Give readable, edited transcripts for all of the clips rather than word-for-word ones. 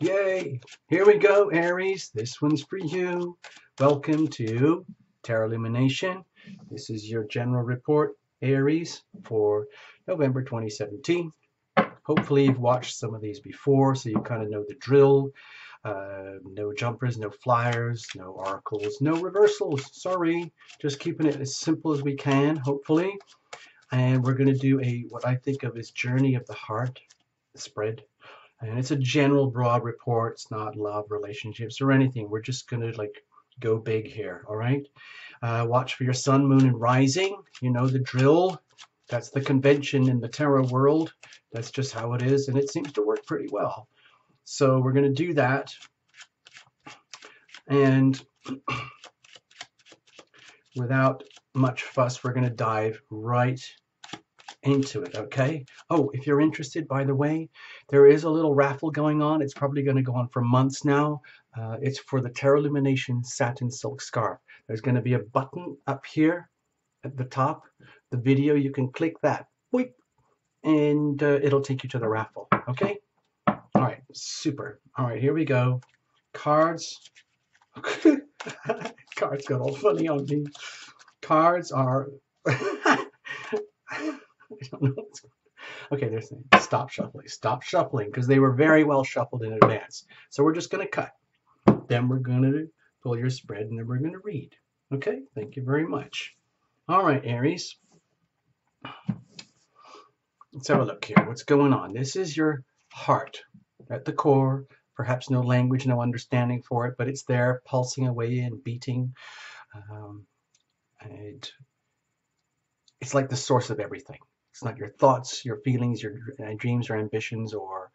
Yay! Here we go, Aries. This one's for you. Welcome to Tarot Illumination. This is your general report, Aries, for November 2017. Hopefully you've watched some of these before, so you kind of know the drill. No jumpers, no flyers, no oracles, no reversals. Sorry, just keeping it as simple as we can, hopefully. And we're going to do what I think of as Journey of the Heart spread. And it's a general broad report. It's not love, relationships, or anything. We're just going to go big here, all right? Watch for your sun, moon, and rising. You know the drill. That's the convention in the tarot world. That's just how it is, and it seems to work pretty well. So we're going to do that. And without much fuss, we're going to dive right into it, okay? Oh, if you're interested, by the way, there is a little raffle going on. It's probably going to go on for months now. It's for the Tarot Lumination Satin Silk Scarf. There's going to be a button up here at the top. The video, you can click that, boop, and it'll take you to the raffle, okay? All right, super. All right, here we go. Cards. Cards got all funny on me. Cards are... I don't know what's going on. Okay, they're saying stop shuffling, because they were very well shuffled in advance. So we're just going to cut. Then we're going to pull your spread, and then we're going to read. Okay, thank you very much. All right, Aries. Let's have a look here. What's going on? This is your heart at the core. Perhaps no language, no understanding for it, but it's there, pulsing away and beating. And it's like the source of everything. It's not your thoughts, your feelings, your dreams or ambitions or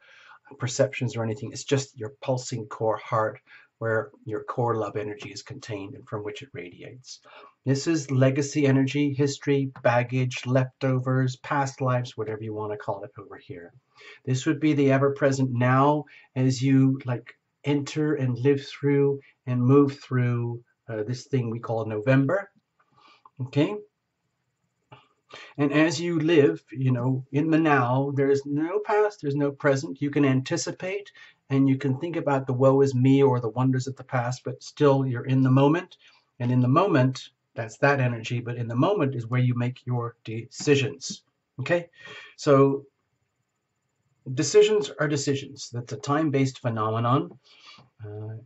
perceptions or anything. It's just your pulsing core heart where your core love energy is contained and from which it radiates. This is legacy energy, history, baggage, leftovers, past lives, whatever you want to call it over here. This would be the ever-present now as you enter and live through and move through this thing we call November. Okay? And as you live, in the now, there's no past, there's no present. You can anticipate and you can think about the woe is me or the wonders of the past, but still you're in the moment. And in the moment, that's that energy, but in the moment is where you make your decisions. Okay? So decisions are decisions. That's a time-based phenomenon.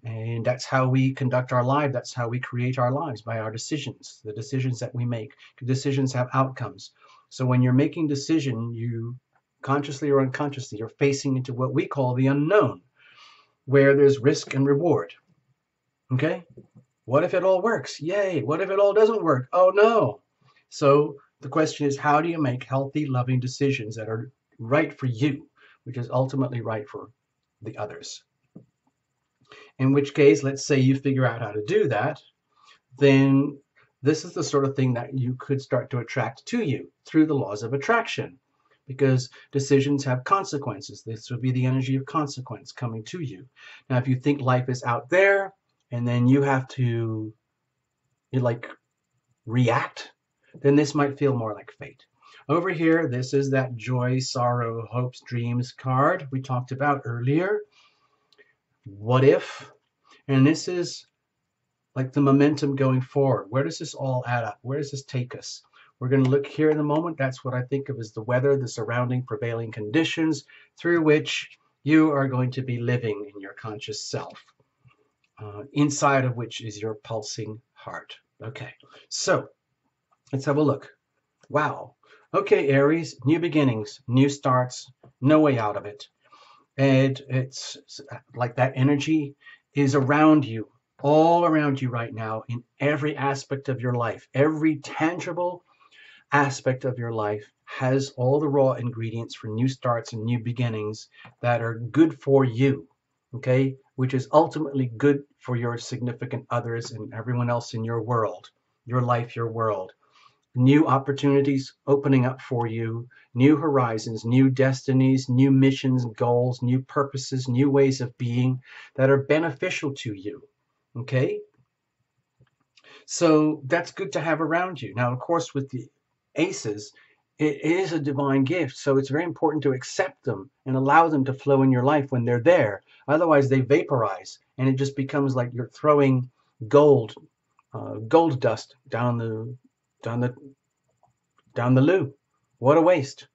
And that's how we conduct our life. That's how we create our lives, by our decisions, the decisions that we make. Decisions have outcomes. So when you're making decision, you consciously or unconsciously, you're facing into what we call the unknown, where there's risk and reward. Okay? What if it all works? Yay. What if it all doesn't work? Oh no. So the question is, how do you make healthy, loving decisions that are right for you, which is ultimately right for the others? In which case, let's say you figure out how to do that, then this is the sort of thing that you could start to attract to you through the laws of attraction, because decisions have consequences. This would be the energy of consequence coming to you. Now, if you think life is out there and then you have to react, then this might feel more like fate. Over here, this is that joy, sorrow, hopes, dreams card we talked about earlier. What if? And this is like the momentum going forward. Where does this all add up? Where does this take us? We're going to look here in a moment. That's what I think of as the weather, the surrounding prevailing conditions through which you are going to be living in your conscious self, inside of which is your pulsing heart. Okay, so let's have a look. Wow. Okay, Aries, new beginnings, new starts, no way out of it. And it's like that energy is around you, all around you right now in every aspect of your life. Every tangible aspect of your life has all the raw ingredients for new starts and new beginnings that are good for you, okay? Which is ultimately good for your significant others and everyone else in your world, your life, your world. New opportunities opening up for you, new horizons, new destinies, new missions, goals, new purposes, new ways of being that are beneficial to you, okay? So that's good to have around you. Now, of course, with the aces, it is a divine gift. So it's very important to accept them and allow them to flow in your life when they're there. Otherwise, they vaporize, and it just becomes like you're throwing gold, gold dust down the down the loo. What a waste.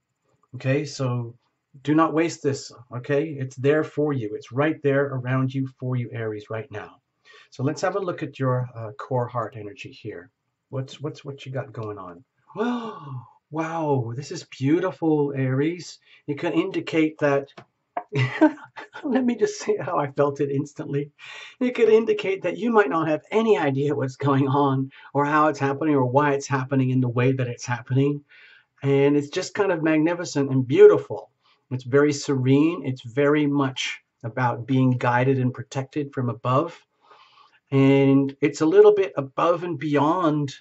Okay, so do not waste this. Okay, it's there for you. It's right there around you for you, Aries, right now. So let's have a look at your core heart energy here. What you got going on? Oh, wow, this is beautiful, Aries. It can indicate that. Let me just say how I felt it instantly. It could indicate that you might not have any idea what's going on or how it's happening or why it's happening in the way that it's happening. And it's just kind of magnificent and beautiful. It's very serene. It's very much about being guided and protected from above. And it's a little bit above and beyond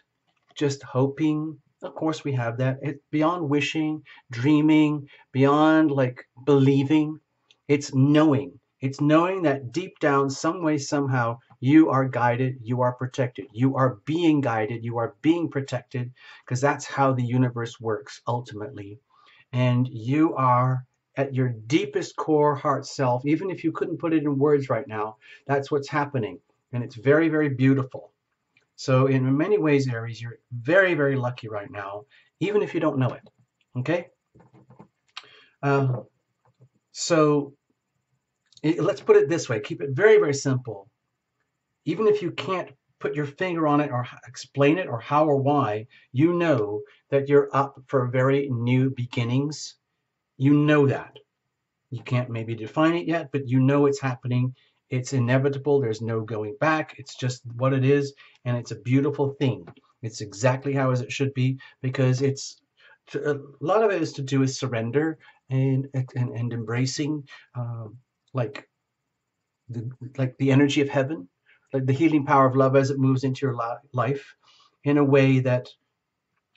just hoping. Of course, we have that. It's beyond wishing, dreaming, beyond like believing. It's knowing. It's knowing that deep down, some way, somehow, you are guided, you are protected. You are being guided, you are being protected, because that's how the universe works ultimately. And you are at your deepest core heart self, even if you couldn't put it in words right now, that's what's happening. And it's very, very beautiful. So in many ways, Aries, you're very, very lucky right now, even if you don't know it. Okay? Uh, so let's put it this way. Keep it very, very simple. Even if you can't put your finger on it or explain it or how or why, you know that you're up for very new beginnings. You know that. You can't maybe define it yet, but you know it's happening. It's inevitable. There's no going back. It's just what it is, and it's a beautiful thing. It's exactly how it should be, because it's a lot of it is to do with surrender and embracing, like the energy of heaven, like the healing power of love as it moves into your life in a way that,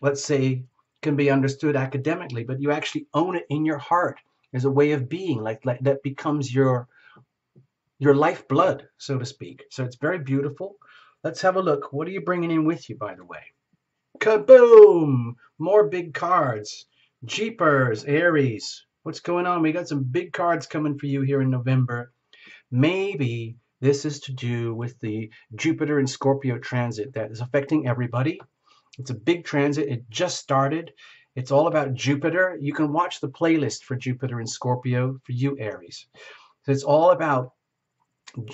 let's say, can be understood academically, but you actually own it in your heart as a way of being, like that becomes your lifeblood, so to speak. So it's very beautiful. Let's have a look. What are you bringing in with you, by the way? Kaboom! More big cards. Jeepers, Aries. What's going on? We got some big cards coming for you here in November. Maybe this is to do with the Jupiter and Scorpio transit that is affecting everybody. It's a big transit. It just started. It's all about Jupiter. You can watch the playlist for Jupiter and Scorpio for you, Aries. So it's all about,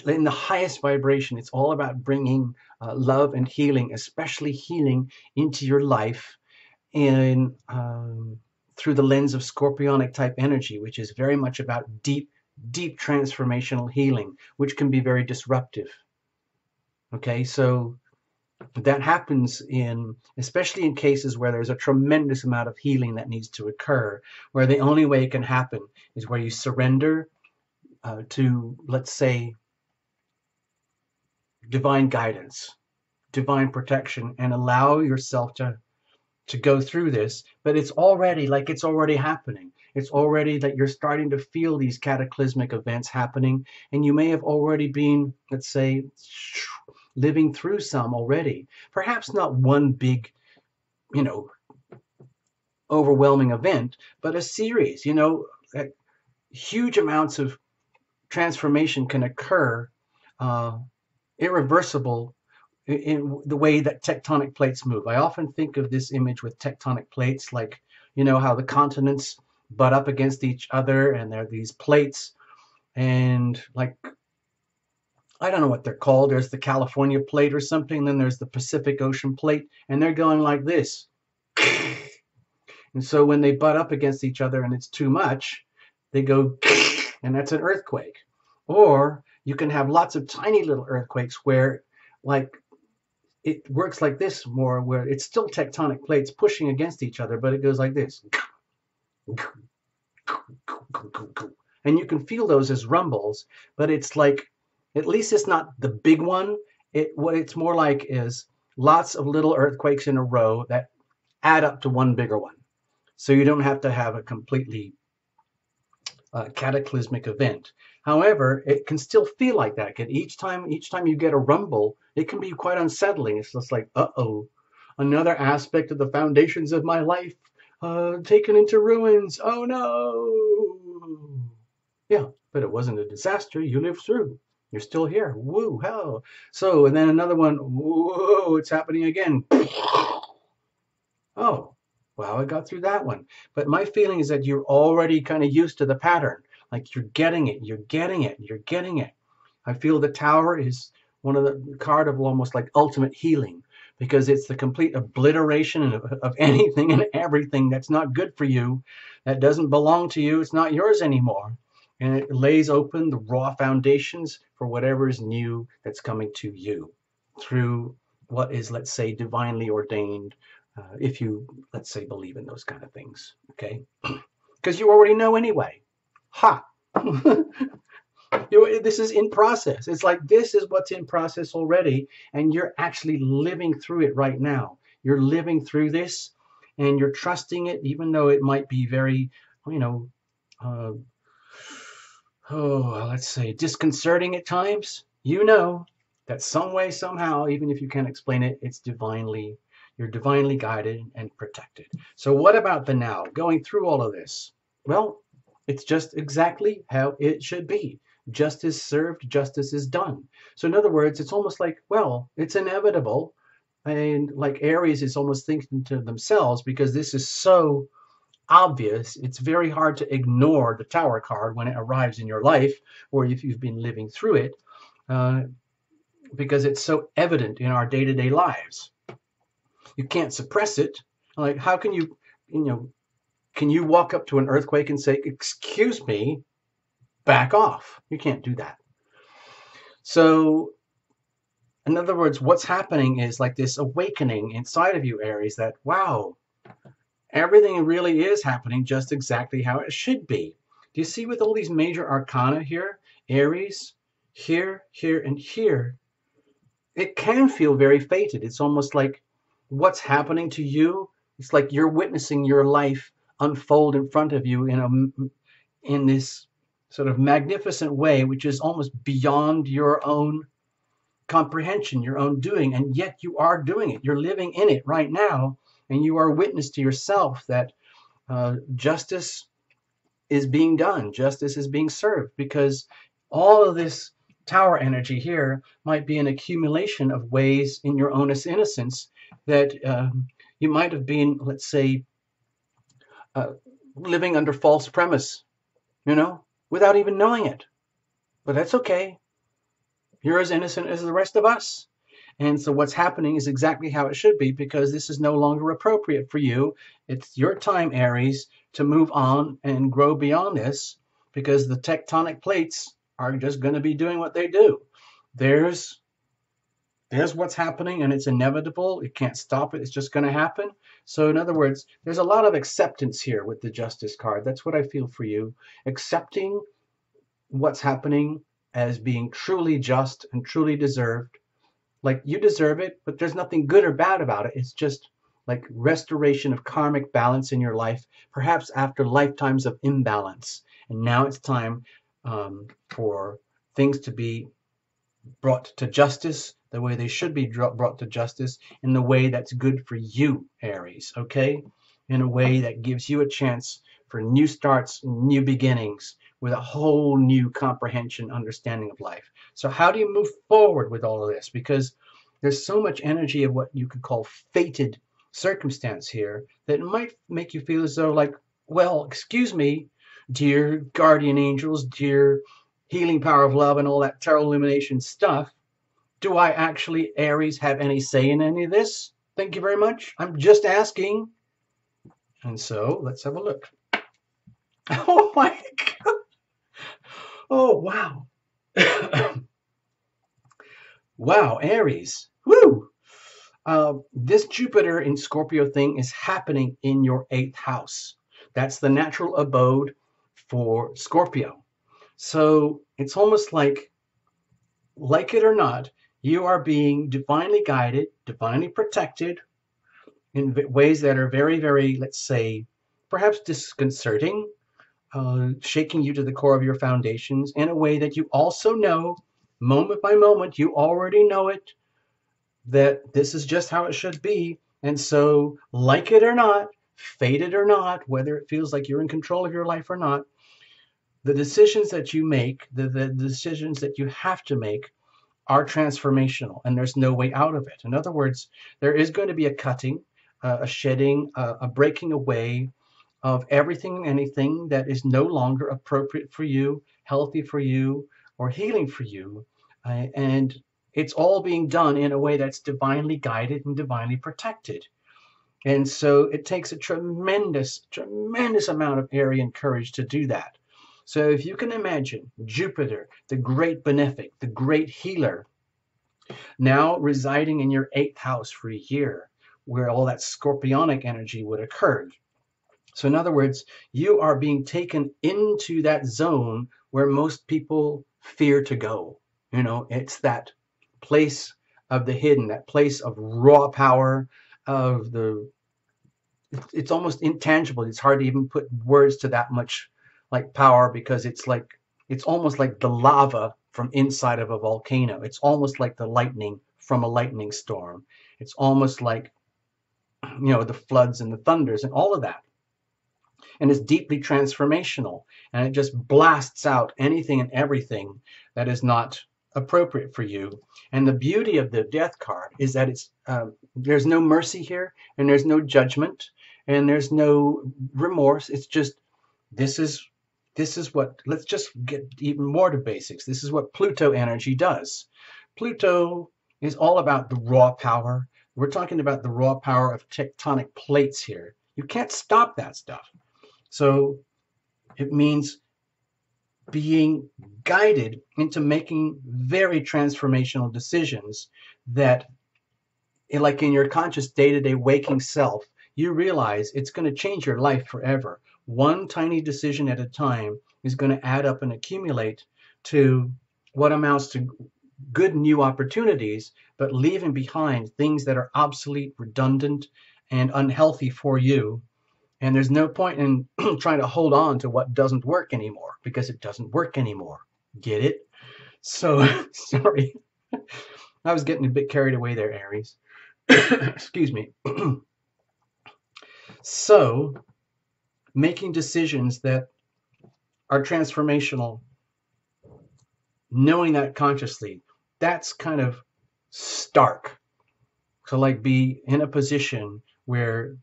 in the highest vibration, it's all about bringing love and healing, especially healing into your life in through the lens of Scorpionic type energy, which is very much about deep transformational healing, which can be very disruptive. Okay, so that happens especially in cases where there's a tremendous amount of healing that needs to occur, where the only way it can happen is where you surrender to, let's say, divine guidance, divine protection, and allow yourself to go through this. But it's already happening. It's already that you're starting to feel these cataclysmic events happening, and you may have already been, let's say, living through some already. Perhaps not one big, overwhelming event, but a series. Huge amounts of transformation can occur, irreversible, in the way that tectonic plates move. I often think of this image with tectonic plates, like, how the continents butt up against each other, and there are these plates, and like, I don't know what they're called. There's the California plate or something, and then there's the Pacific Ocean plate, and they're going like this. And so when they butt up against each other and it's too much, they go, and that's an earthquake. Or you can have lots of tiny little earthquakes where, like, it works like this more, where it's still tectonic plates pushing against each other, but it goes like this. And you can feel those as rumbles, but it's like, at least it's not the big one. What it's more like is lots of little earthquakes in a row that add up to one bigger one. So you don't have to have a completely cataclysmic event. However, it can still feel like that. Each time you get a rumble, it can be quite unsettling. It's just like, uh-oh, another aspect of the foundations of my life taken into ruins. Oh no. Yeah, but it wasn't a disaster. You lived through. You're still here. Woo, hell. So, and then another one. Whoa, it's happening again. Oh, wow, I got through that one. But my feeling is that you're already kind of used to the pattern. Like you're getting it, you're getting it, you're getting it. I feel the tower is one of the card of almost like ultimate healing because it's the complete obliteration of anything and everything that's not good for you, that doesn't belong to you, it's not yours anymore. And it lays open the raw foundations for whatever is new that's coming to you through what is, let's say, divinely ordained, if you, let's say, believe in those kind of things, okay? Because you already know anyway. Ha! This is in process. It's like this is what's in process already, and you're actually living through it right now. You're living through this, and you're trusting it, even though it might be very, you know, uh, let's say disconcerting at times. You know that some way, somehow, even if you can't explain it, you're divinely guided and protected. So what about the now? Going through all of this? Well, it's just exactly how it should be. Justice served, justice is done. So in other words, it's almost like, well, it's inevitable. And like Aries is almost thinking to themselves, because this is so obvious, it's very hard to ignore the Tower card when it arrives in your life, or if you've been living through it, uh, because it's so evident in our day-to-day lives. You can't suppress it. Like, how can can you walk up to an earthquake and say, excuse me, back off? You can't do that. So, in other words, what's happening is like this awakening inside of you, Aries, that, wow, everything really is happening just exactly how it should be. Do you see with all these major arcana here, Aries, here, here, and here, it can feel very fated. It's almost like what's happening to you, it's like you're witnessing your life unfold in front of you in this sort of magnificent way, which is almost beyond your own comprehension, your own doing, and yet you are doing it. You're living in it right now, and you are witness to yourself that justice is being done, justice is being served, because all of this tower energy here might be an accumulation of ways in your own innocence that you might have been, let's say, uh, living under false premise, without even knowing it. But that's okay. You're as innocent as the rest of us. And so what's happening is exactly how it should be, because this is no longer appropriate for you. It's your time, Aries, to move on and grow beyond this, because the tectonic plates are just going to be doing what they do. There's what's happening, and it's inevitable. You can't stop it. It's just going to happen. So in other words, there's a lot of acceptance here with the Justice card. That's what I feel for you. Accepting what's happening as being truly just and truly deserved. Like, you deserve it, but there's nothing good or bad about it. It's just like restoration of karmic balance in your life, perhaps after lifetimes of imbalance. And now it's time for things to be brought to justice the way they should be brought to justice, in the way that's good for you, Aries, okay? In a way that gives you a chance for new starts, new beginnings, with a whole new comprehension, understanding of life. So how do you move forward with all of this? Because there's so much energy of what you could call fated circumstance here that it might make you feel as though, like, well, excuse me, dear guardian angels, dear healing power of love, and all that tarot illumination stuff, do I actually, Aries, have any say in any of this? Thank you very much. I'm just asking. And so let's have a look. Oh my God. Oh, wow. Wow, Aries. Woo! This Jupiter in Scorpio thing is happening in your 8th house. That's the natural abode for Scorpio. So it's almost like it or not, you are being divinely guided, divinely protected in ways that are very, very, let's say, perhaps disconcerting, shaking you to the core of your foundations in a way that you also know, moment by moment, you already know it, that this is just how it should be. And so, like it or not, fated or not, whether it feels like you're in control of your life or not, the decisions that you make, the decisions that you have to make are transformational, and there's no way out of it. In other words, there is going to be a cutting, a shedding, a breaking away of everything and anything that is no longer appropriate for you, healthy for you, or healing for you. And it's all being done in a way that's divinely guided and divinely protected. And so it takes a tremendous, tremendous amount of Aryan courage to do that. So if you can imagine Jupiter, the great benefic, the great healer, now residing in your 8th house for a year, where all that scorpionic energy would occur. So in other words, you are being taken into that zone where most people fear to go. You know, it's that place of the hidden, that place of raw power, of the, it's almost intangible. It's hard to even put words to that much like power, because it's almost like the lava from inside of a volcano. It's almost like the lightning from a lightning storm. It's almost like, you know, the floods and the thunders and all of that. And it's deeply transformational, and it just blasts out anything and everything that is not appropriate for you. And the beauty of the death card is that it's there's no mercy here, and there's no judgment, and there's no remorse. It's just, this is what, let's just get even more to basics. This is what Pluto energy does. Pluto is all about the raw power. We're talking about the raw power of tectonic plates here. You can't stop that stuff. So it means being guided into making very transformational decisions that, like in your conscious day-to-day waking self, you realize it's going to change your life forever. One tiny decision at a time is going to add up and accumulate to what amounts to good new opportunities, but leaving behind things that are obsolete, redundant, and unhealthy for you. And there's no point in trying to hold on to what doesn't work anymore, because it doesn't work anymore. Get it? So, sorry. I was getting a bit carried away there, Aries. Excuse me. So, making decisions that are transformational, knowing that consciously, that's kind of stark. To like be in a position where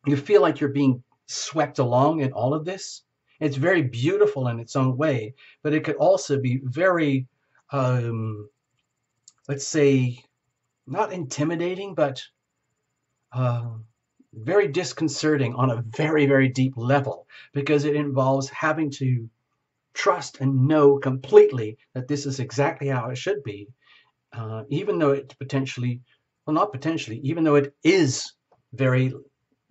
you feel like you're being swept along in all of this. It's very beautiful in its own way, but it could also be very, let's say, not intimidating, but very disconcerting on a very, very deep level, because it involves having to trust and know completely that this is exactly how it should be, even though it potentially, well, not potentially, even though it is very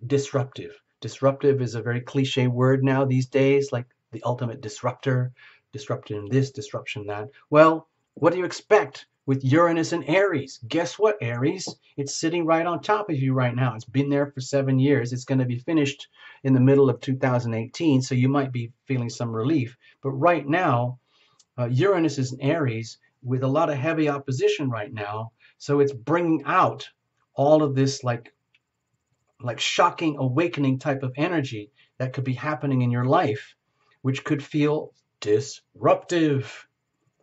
disruptive. Disruptive is a very cliche word now these days, like the ultimate disruptor, disrupting this, disruption that. Well, what do you expect with Uranus and Aries? Guess what, Aries? It's sitting right on top of you right now. It's been there for 7 years. It's going to be finished in the middle of 2018, so you might be feeling some relief. But right now, Uranus is in Aries with a lot of heavy opposition right now, so it's bringing out all of this like shocking awakening type of energy that could be happening in your life, which could feel disruptive.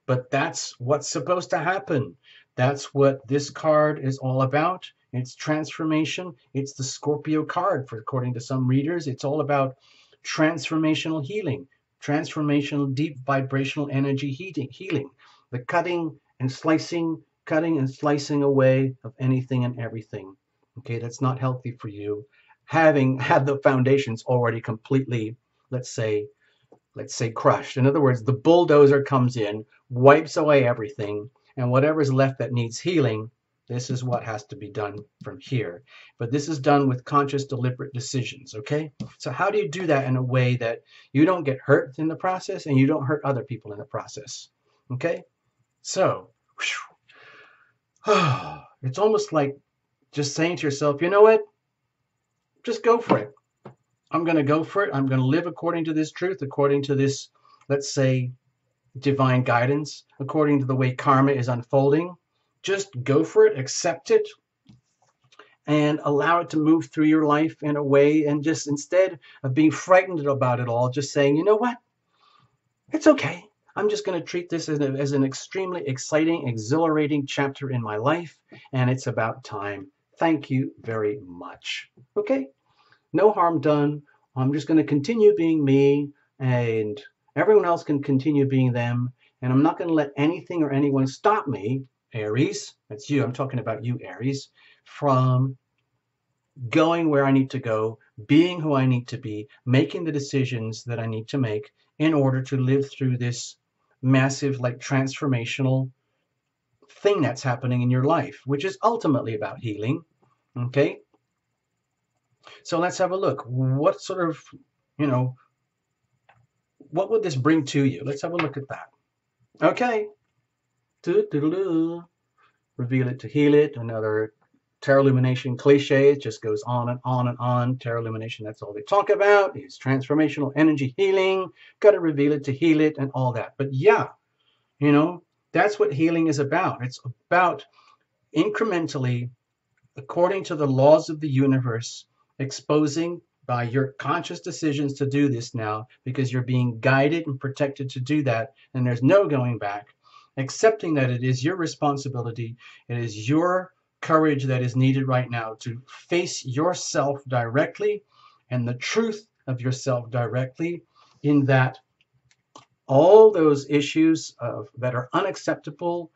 But that's what's supposed to happen. That's what this card is all about. It's transformation. It's the Scorpio card, for according to some readers. It's all about transformational healing, transformational deep vibrational energy healing, the cutting and slicing away of anything and everything. Okay, that's not healthy for you. Having had the foundations already completely, let's say crushed. In other words, the bulldozer comes in, wipes away everything, and whatever's left that needs healing, this is what has to be done from here. But this is done with conscious, deliberate decisions, okay? So how do you do that in a way that you don't get hurt in the process and you don't hurt other people in the process, okay? So, it's almost like just saying to yourself, you know what? Just go for it. I'm going to go for it. I'm going to live according to this truth, according to this, let's say, divine guidance, according to the way karma is unfolding. Just go for it, accept it, and allow it to move through your life in a way, and just instead of being frightened about it all, just saying, you know what, it's okay. I'm just going to treat this as an extremely exciting, exhilarating chapter in my life, and it's about time. Thank you very much. Okay? No harm done. I'm just going to continue being me, and everyone else can continue being them, and I'm not going to let anything or anyone stop me, Aries, that's you, I'm talking about you, Aries, from going where I need to go, being who I need to be, making the decisions that I need to make in order to live through this massive, like, transformational thing that's happening in your life, which is ultimately about healing. Okay? So let's have a look. What sort of, you know, what would this bring to you? Let's have a look at that. Okay. Reveal it to heal it. Another tarot illumination cliche. It just goes on and on and on. Tarot illumination, that's all they talk about, is transformational energy healing. Got to reveal it to heal it and all that. But yeah, you know, that's what healing is about. It's about incrementally, according to the laws of the universe, exposing by your conscious decisions to do this now, because you're being guided and protected to do that, and there's no going back, accepting that it is your responsibility, it is your courage that is needed right now to face yourself directly and the truth of yourself directly, in that all those issues that are unacceptable,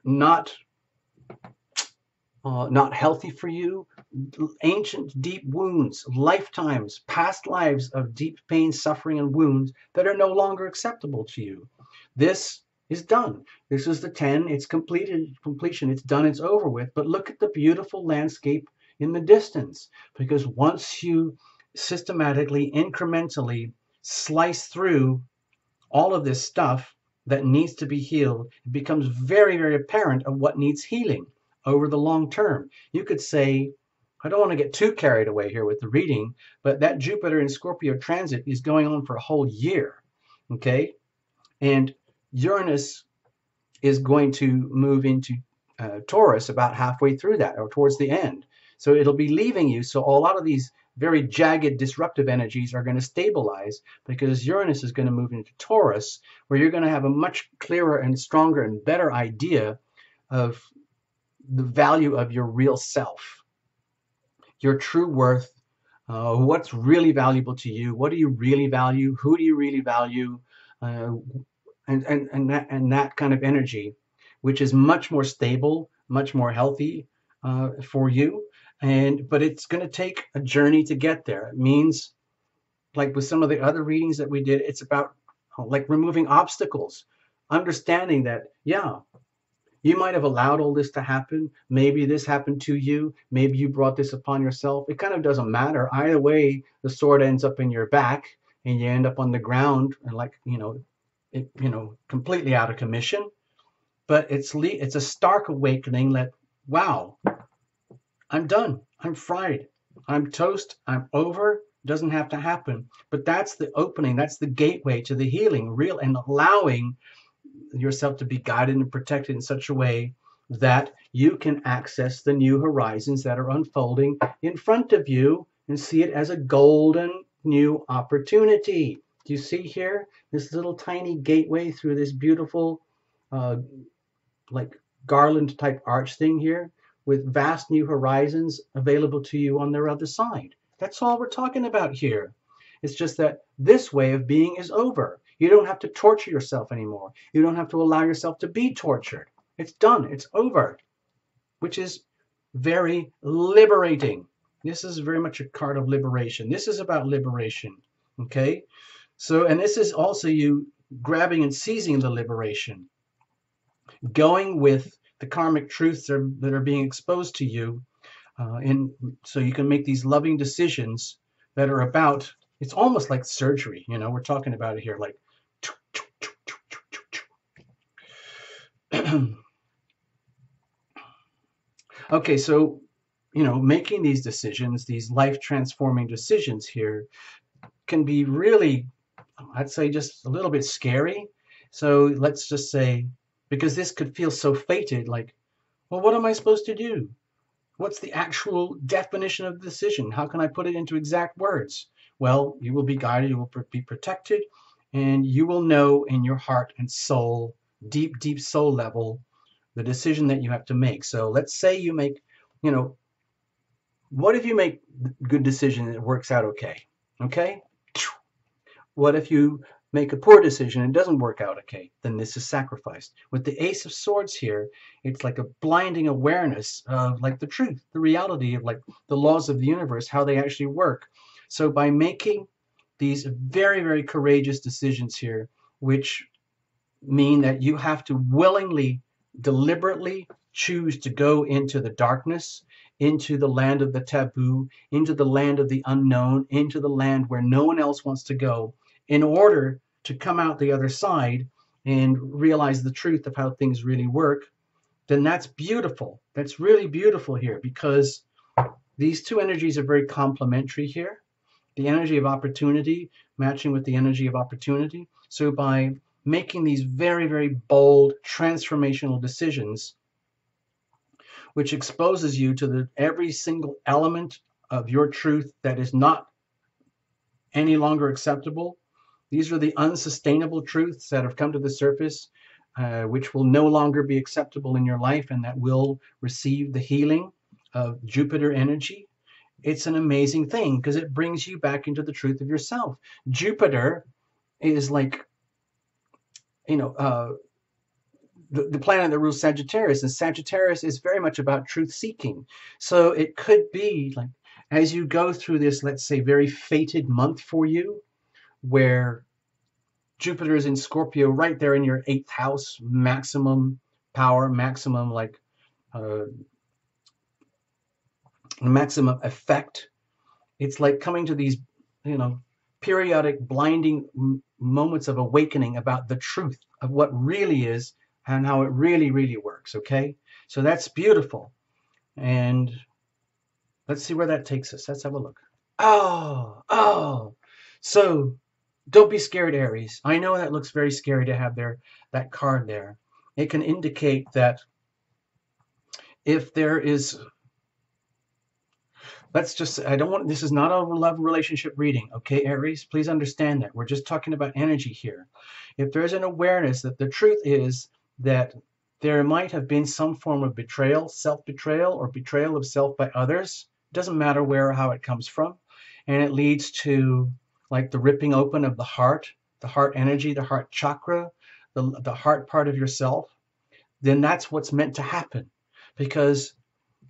not not healthy for you, ancient deep wounds, lifetimes, past lives of deep pain, suffering, and wounds that are no longer acceptable to you. This is done. This is the 10. It's completion. It's done. It's over with. But look at the beautiful landscape in the distance, because once you systematically, incrementally slice through all of this stuff that needs to be healed, it becomes very, very apparent of what needs healing over the long term. You could say, I don't want to get too carried away here with the reading, but that Jupiter in Scorpio transit is going on for a whole year, okay? And Uranus is going to move into Taurus about halfway through that, or towards the end. So it'll be leaving you. So a lot of these very jagged, disruptive energies are going to stabilize, because Uranus is going to move into Taurus, where you're going to have a much clearer and stronger and better idea of the value of your real self, your true worth, what's really valuable to you, what do you really value, who do you really value, and that kind of energy, which is much more stable, much more healthy for you. But it's going to take a journey to get there. It means, like with some of the other readings that we did, it's about like removing obstacles, understanding that, yeah, you might have allowed all this to happen. Maybe this happened to you. Maybe you brought this upon yourself. It kind of doesn't matter. Either way, the sword ends up in your back, and you end up on the ground, and completely out of commission. But it's a stark awakening that, wow, I'm done. I'm fried. I'm toast. I'm over. Doesn't have to happen. But that's the opening. That's the gateway to the healing, real, and allowing yourself to be guided and protected in such a way that you can access the new horizons that are unfolding in front of you, and see it as a golden new opportunity. Do you see here this little tiny gateway through this beautiful like garland type arch thing here, with vast new horizons available to you on their other side? That's all we're talking about here. It's just that this way of being is over. You don't have to torture yourself anymore. You don't have to allow yourself to be tortured. It's done. It's over, which is very liberating. This is very much a card of liberation. This is about liberation, okay? So, and this is also you grabbing and seizing the liberation, going with the karmic truths that are being exposed to you, so you can make these loving decisions that are about, it's almost like surgery, we're talking about it here, like okay, so making these decisions, these life transforming decisions here, can be really, I'd say, just a little bit scary. So let's just say, because this could feel so fated, like, well, what am I supposed to do? What's the actual definition of the decision? How can I put it into exact words? Well, you will be guided, you will be protected, and you will know in your heart and soul, deep, deep soul level, the decision that you have to make. So let's say you make, you know, what if you make a good decision and it works out okay? Okay? What if you make a poor decision and it doesn't work out okay? Then this is sacrificed. With the Ace of Swords here, it's like a blinding awareness of like the truth, the reality of like the laws of the universe, how they actually work. So by making these very, very courageous decisions here, which mean that you have to willingly, deliberately choose to go into the darkness, into the land of the taboo, into the land of the unknown, into the land where no one else wants to go, in order to come out the other side and realize the truth of how things really work, then that's beautiful. That's really beautiful here, because these two energies are very complementary here. The energy of opportunity matching with the energy of opportunity. So by making these very, very bold transformational decisions, which exposes you to every single element of your truth that is not any longer acceptable. These are the unsustainable truths that have come to the surface, which will no longer be acceptable in your life, and that will receive the healing of Jupiter energy. It's an amazing thing because it brings you back into the truth of yourself. Jupiter is like, the planet that rules Sagittarius, and Sagittarius is very much about truth seeking. So it could be like, as you go through this, let's say, very fated month for you, where Jupiter is in Scorpio, right there in your 8th house, maximum power, maximum maximum effect. It's like coming to these, periodic blinding moments of awakening about the truth of what really is and how it really, really works. Okay, so that's beautiful, and let's see where that takes us. Let's have a look. Oh, so don't be scared, Aries. I know that looks very scary to have that card there. It can indicate that if there is, I don't want, this is not a love relationship reading, okay, Aries? Please understand that. We're just talking about energy here. If there's an awareness that the truth is that there might have been some form of betrayal, self-betrayal, or betrayal of self by others, doesn't matter where or how it comes from, and it leads to like the ripping open of the heart energy, the heart chakra, the heart part of yourself, then that's what's meant to happen, because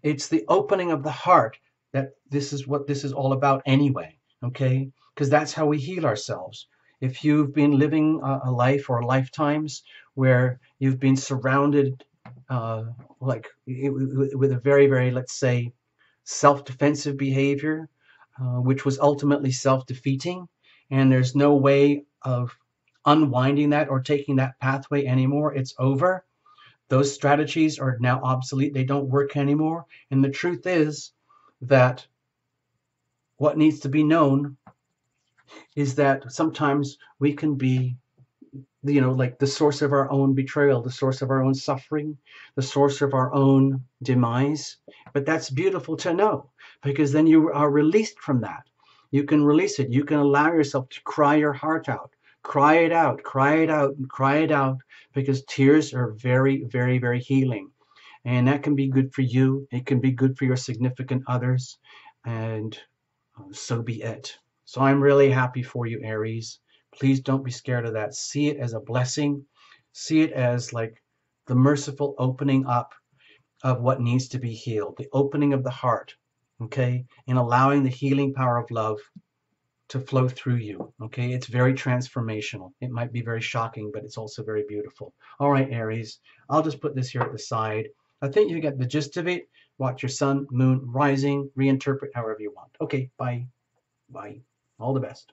it's the opening of the heart that this is what this is all about anyway, okay? Because that's how we heal ourselves. If you've been living a life or lifetimes where you've been surrounded with a very, very, let's say, self-defensive behavior, which was ultimately self-defeating, and there's no way of unwinding that or taking that pathway anymore, it's over. Those strategies are now obsolete. They don't work anymore. And the truth is that what needs to be known is that sometimes we can be, like the source of our own betrayal, the source of our own suffering, the source of our own demise. But that's beautiful to know, because then you are released from that. You can release it. You can allow yourself to cry your heart out. Cry it out, cry it out, cry it out, because tears are very, very, very healing. And that can be good for you. It can be good for your significant others. And so be it. So I'm really happy for you, Aries. Please don't be scared of that. See it as a blessing. See it as like the merciful opening up of what needs to be healed, the opening of the heart, okay? And allowing the healing power of love to flow through you, okay? It's very transformational. It might be very shocking, but it's also very beautiful. All right, Aries, I'll just put this here at the side. I think you get the gist of it. Watch your sun, moon, rising, reinterpret however you want. Okay, bye. Bye. All the best.